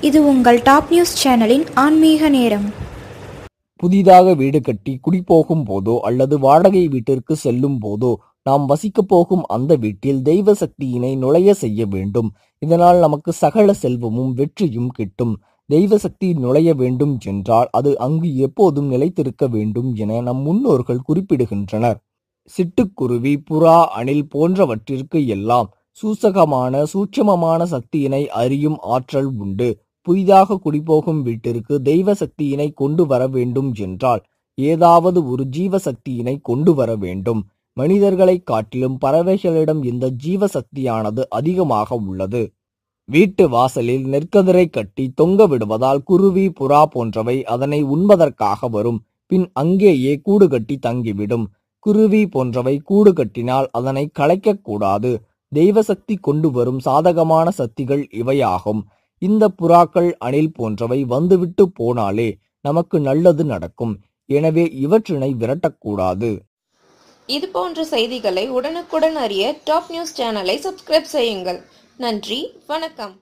இது உங்கள் top news சேனலின் ஆன்மீக நேரம். புதிதாக வீடு கட்டி குடிபோகும் போதோ அல்லது வாடகை வீட்டிற்கு செல்லும் போதோ நாம் வசிக்கப் போகும் அந்த வீட்டில் தெய்வ சக்தியினை நுழைய செய்ய வேண்டும். இதனால் நமக்கு சகல செல்வமும் வெற்றியும் கிட்டும். தெய்வ சக்தி நுழைய வேண்டும் என்றால் அது அங்கு எப்போதும் நிலைத்திருக்க வேண்டும் என நம் முன்னோர்கள் குறிப்பிடுகின்றனர். சிட்டுக்குருவி, புறா, அணில் போன்றவற்றிற்கு எல்லாம் சூட்சமமான சக்தியினை அறியும் ஆற்றல் உண்டு. புதிதாக குடிபோகும் வீட்டிற்கு தெய்வ சக்தியினை கொண்டு வர வேண்டும் என்றால் ஏதாவது ஒரு ஜீவசக்தியினை கொண்டு வர வேண்டும். மனிதர்களை காட்டிலும் பறவைகளிடம் இந்த ஜீவசக்தியானது அதிகமாக உள்ளது. வீட்டு வாசலில் நெற்கதிரை கட்டி தொங்க விடுவதால் குருவி, புறா போன்றவை அதனை உண்பதற்காக வரும். பின் அங்கேயே கூடு கட்டி தங்கிவிடும். குருவி போன்றவை கூடு கட்டினால் அதனை கலைக்கக்கூடாது. தெய்வசக்தி கொண்டு வரும் சாதகமான சக்திகள் இவையாகும். இந்த புறாக்கள், அணில் போன்றவை வந்துவிட்டு போனாலே நமக்கு நல்லது நடக்கும். எனவே இவற்றினை விரட்டக்கூடாது. இது போன்ற செய்திகளை உடனுக்குடன் அறிய டாப் நியூஸ் சேனலை சப்ஸ்கிரைப் செய்யுங்கள். நன்றி, வணக்கம்.